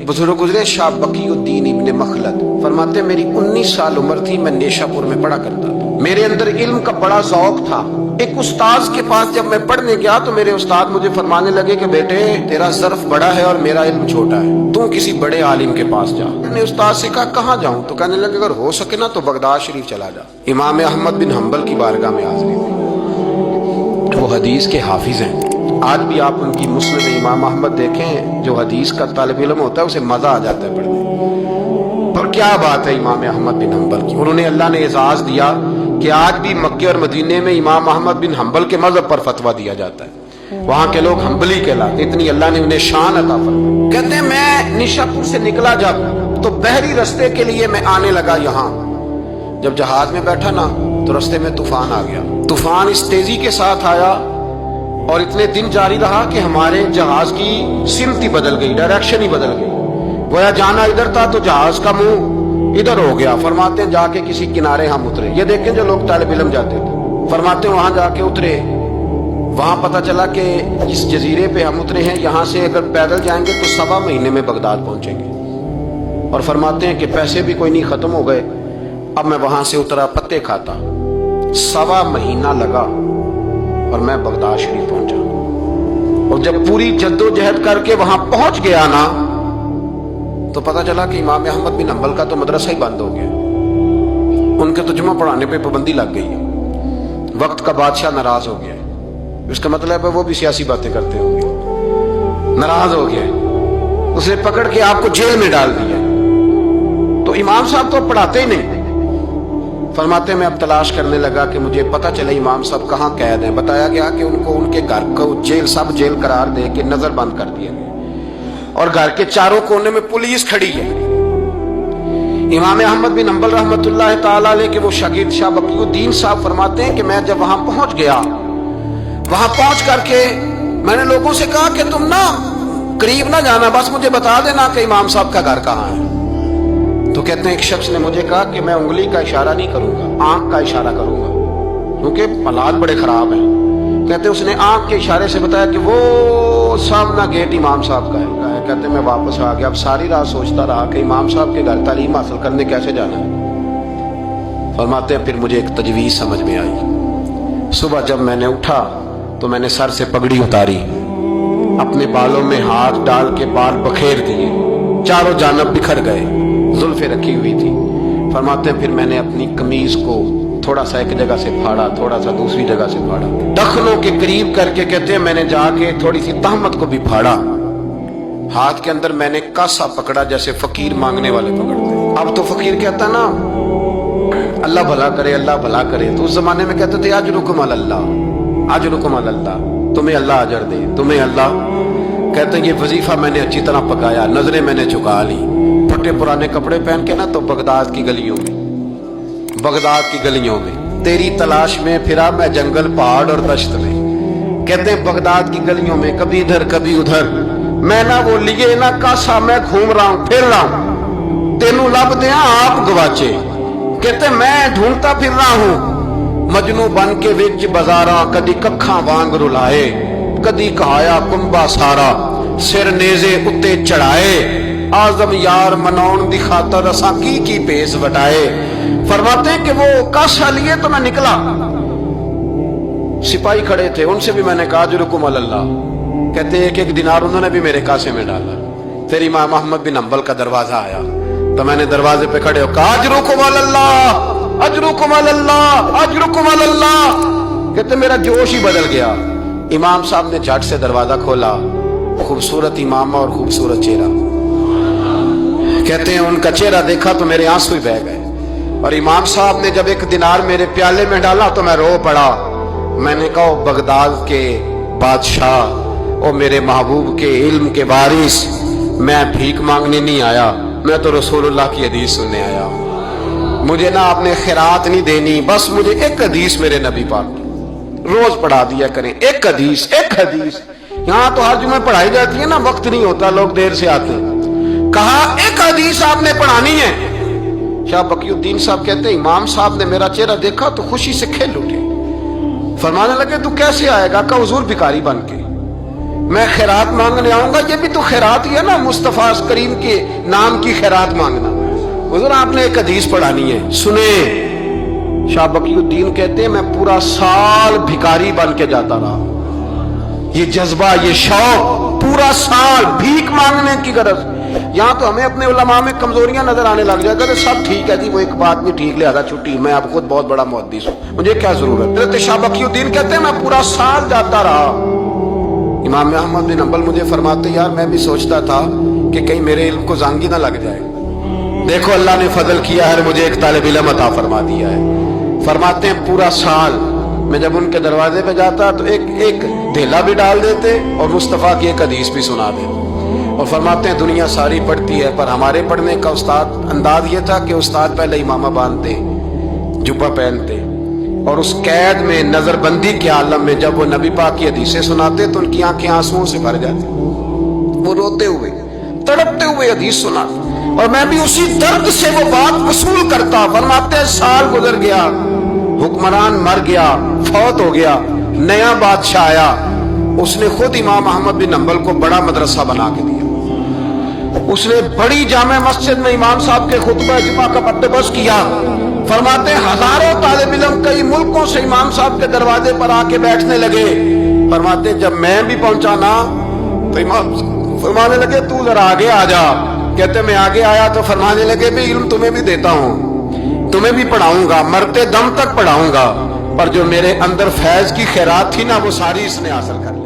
बुजुर्ग गुजरे शाह बकीउद्दीन इब्ने मखलद, फरमाते मेरी 19 साल उम्र थी, मैं नेशापुर में पढ़ा करता था। मेरे अंदर इल्म का बड़ा शौक था। एक उस्ताद के पास जब मैं पढ़ने गया तो मेरे उस्ताद मुझे फरमाने लगे कि बेटे तेरा ज़र्फ बड़ा है और मेरा इल्म छोटा है, तू किसी बड़े आलिम के पास जा। मैंने उस्ताद से कहा कहाँ जाऊं? तो कहने लगे अगर हो सके ना तो बगदाद शरीफ चला जा। इमाम अहमद बिन हम्बल की बारगाह में हाजिरी थी। वो हदीस के हाफिज हैं। आज भी आप उनकी मुस्लिम इमाम अहमद देखें, जो हदीस का तालिब इल्म होता है उसे मजा आ जाता है पढ़ने पर। क्या बात है इमाम अहमद बिन हम्बल की, उन्होंने अल्लाह ने एजाज दिया कि आज भी मक्के और मदीने में इमाम अहमद बिन हम्बल के मजहब पर फतवा दिया जाता है। वहां के लोग हम्बली कहलाते, इतनी अल्लाह ने उन्हें शान अता फरमाई। कहते हैं मैं निशापुर से निकला जब तो बहरी रास्ते के लिए मैं आने लगा यहाँ। जब जहाज में बैठा ना तो रास्ते में तूफान आ गया। तूफान इस तेजी के साथ आया और इतने दिन जारी रहा कि हमारे जहाज की सिमत ही बदल गई, डायरेक्शन ही बदल गई। गोया जाना इधर था तो जहाज का मुंह इधर हो गया। फरमाते हैं जाके किसी किनारे हम उतरे। ये देखें जो लोग तालिब इल्म जाते थे, फरमाते हैं वहां जाके उतरे। वहां पता चला कि इस जजीरे पे हम उतरे हैं, यहाँ से अगर पैदल जाएंगे तो 7 महीने में बगदाद पहुंचेंगे। और फरमाते हैं कि पैसे भी कोई नहीं, खत्म हो गए। अब मैं वहां से उतरा, पत्ते खाता, 7 महीना लगा और मैं बगदाद शरीफ पहुंचा। और जब पूरी जद्दोजहद करके वहां पहुंच गया ना तो पता चला कि इमाम अहमद बिन हम्बल का तो मदरसा ही बंद हो गया। उनके तो जुमा पढ़ाने पे पाबंदी लग गई है। वक्त का बादशाह नाराज हो गया, इसका मतलब है वो भी सियासी बातें करते होंगे। नाराज हो गया, उसने पकड़ के आपको जेल में डाल दिया। तो इमाम साहब तो पढ़ाते ही नहीं। फरमाते मैं अब तलाश करने लगा कि मुझे पता चले इमाम साहब कहाँ कैद हैं। बताया गया कि उनको उनके घर को जेल, सब जेल करार दे के नजर बंद कर दिया गया और घर के चारों कोने में पुलिस खड़ी है। इमाम अहमद बिन हम्बल रहमतुल्लाह ताला अलैह के वो शागिर्द शाह बकीउद्दीन साहब फरमाते हैं कि मैं जब वहां पहुंच गया, वहां पहुंच करके मैंने लोगों से कहा कि तुम ना करीब ना जाना, बस मुझे बता देना कि इमाम साहब का घर कहाँ है। तो कहते हैं एक शख्स ने मुझे कहा कि मैं उंगली का इशारा नहीं करूंगा, आंख का इशारा करूंगा, क्योंकि हालात बड़े खराब हैं। कहते उसने आंख के इशारे से बताया कि वो सामना गेट इमाम साहब का है। कहते मैं वापस आ गया। अब सारी रात सोचता रहा कि इमाम साहब के घर तालीम हासिल करने कैसे जाना है। फरमाते हैं फिर मुझे एक तजवीज समझ में आई। सुबह जब मैंने उठा तो मैंने सर से पगड़ी उतारी, अपने बालों में हाथ डाल के बाल बखेर दिए, चारों जानब बिखर गए, जुल्फे रखी हुई थी। फरमाते हैं फिर मैंने अपनी कमीज को थोड़ा सा एक जगह से फाड़ा, थोड़ा सा दूसरी जगह से फाड़ा, टखनों के करीब करके कहते हैं मैंने जाके थोड़ी सी तहमत को भी फाड़ा। हाथ के अंदर मैंने कासा पकड़ा जैसे फकीर मांगने वाले पकड़ते। अब तो फकीर कहता ना अल्लाह भला करे, अल्लाह भला करे। तो उस जमाने में कहते थे अजरुकुम अल्लाह, अजरुकुम अल्लाह, तुम्हें अल्लाह अजर दे, तुम्हें अल्लाह। कहते हैं ये वजीफा मैंने अच्छी तरह पकाया, नजरें मैंने झुका ली, फटे पुराने कपड़े पहन के ना तो बगदाद की गलियों में, बगदाद की गलियों में तेरी तलाश में फिरा मैं जंगल, पहाड़ और दश्त में। कहते हैं बगदाद की गलियों में कभी इधर कभी उधर, मैं ना वो लिए ना कासा, मैं घूम रहा हूं, फिर रहा हूं, तेनू लब दे आप गवाचे। कहते मैं ढूंढता फिर रहा हूं मजनू बन के विच बाजारा, कदी कखा वांग रुलाए, कदी कहाया कुंबा सारा, सिर नेजे उत्ते चढ़ाए, आजम यार मनाउन दी खातर असा की पेश वटाए। फरमाते हैं कि वो कासा लिए तो मैं निकला, सिपाही खड़े थे, उनसे भी मैंने कहा अजरुकुम अल्लाह। कहते हैं एक दिनार उन्होंने भी मेरे कासे में डाला। फिर इमाम अहमद बिन हम्बल का दरवाजा आया तो मैंने दरवाजे पे खड़े होकर अजरुकुम अल्लाह, अजरुकुम अल्लाह, अजरुकुम अल्लाह। कहते मेरा जोश ही बदल गया। इमाम साहब ने झट से दरवाजा खोला, खूबसूरत इमामा और खूबसूरत चेहरा। कहते हैं उनका चेहरा देखा तो मेरे आंसू ही बह गए। और इमाम साहब ने जब एक दिनार मेरे प्याले में डाला तो मैं रो पड़ा। मैंने कहा बगदाद के बादशाह, ओ मेरे महबूब के इल्म के वारिस, मैं भीख मांगने नहीं आया, मैं तो रसूलुल्लाह की हदीस सुनने आया। मुझे ना आपने खैरात नहीं देनी, बस मुझे एक हदीस मेरे नबी पाक रोज पढ़ा दिया करें, एक हदीस, एक हदीस। यहाँ तो हर जुमे पढ़ाई जाती है ना, वक्त नहीं होता, लोग देर से आते हैं। कहा एक हदीस आपने पढ़ानी है। शाह बकीउद्दीन साहब कहते हैं इमाम साहब ने मेरा चेहरा देखा तो खुशी से खेल उठे। फरमाने लगे तू कैसे आएगा? का हुजूर भिखारी बन के। मैं खैरात मांगने आऊंगा, ये भी तो खैरात ही है ना, मुस्तफा करीम के नाम की खैरात मांगना। हुजूर आपने एक हदीस पढ़ानी है, सुने। शाह बकीउद्दीन कहते हैं मैं पूरा साल भिखारी बन के जाता रहा। ये जज्बा, ये शौक, पूरा साल भीख मांगने की गरज। यहाँ तो हमें अपने उलमा में कमजोरियां नजर आने लग जाएगा, तो सब ठीक है जी, वो एक बात नहीं ठीक, लिहाजा छुट्टी, मैं अब खुद बहुत बड़ा मुहद्दिस हूँ, मुझे क्या जरूरत है। शाह बकीउद्दीन कहते हैं मैं पूरा साल जाता रहा। इमाम अहमद बिन हंबल मुझे फरमाते यार मैं भी सोचता था कि कहीं मेरे इल्म को जांगी ना लग जाए। देखो अल्लाह ने फजल किया है, मुझे एक तालिब इल्म अता फरमा दिया है। फरमाते हैं पूरा साल मैं जब उनके दरवाजे पे जाता तो एक ढेला भी डाल देते और मुस्तफ़ा की एक हदीस भी सुना देते। और फरमाते हैं दुनिया सारी पढ़ती है, पर हमारे पढ़ने का उस्ताद अंदाज ये था कि उस्ताद पहले इमामा बांधते, जुब्बा पहनते, और उस कैद में नजरबंदी के आलम में जब वो नबी पाक की हदीसें सुनाते तो उनकी आंखें आंसुओं से भर जाती, वो रोते हुए तड़पते हुए हदीस सुना, और मैं भी उसी दर्द से वो बात वसूल करता। फरमाते हैं साल गुजर गया, हुक्मरान मर गया, फौत हो गया, नया बादशाह आया, उसने खुद इमाम अहमद बिन हंबल को बड़ा मदरसा बना के दिया। उसने बड़ी जामे मस्जिद में इमाम साहब के खुतबा जुमा का बंदोबस्त किया। फरमाते हैं हजारों तालिब इल्म कई मुल्कों से इमाम साहब के दरवाजे पर आके बैठने लगे। फरमाते हैं जब मैं भी पहुंचा ना तो इमाम फरमाने लगे तू जरा आगे आ जा। कहते मैं आगे आया तो फरमाने लगे भी इल्म तुम्हें भी देता हूँ, तुम्हें भी पढ़ाऊंगा, मरते दम तक पढ़ाऊंगा, पर जो मेरे अंदर फैज की खैरात थी ना वो सारी इसने हासिल कर ली।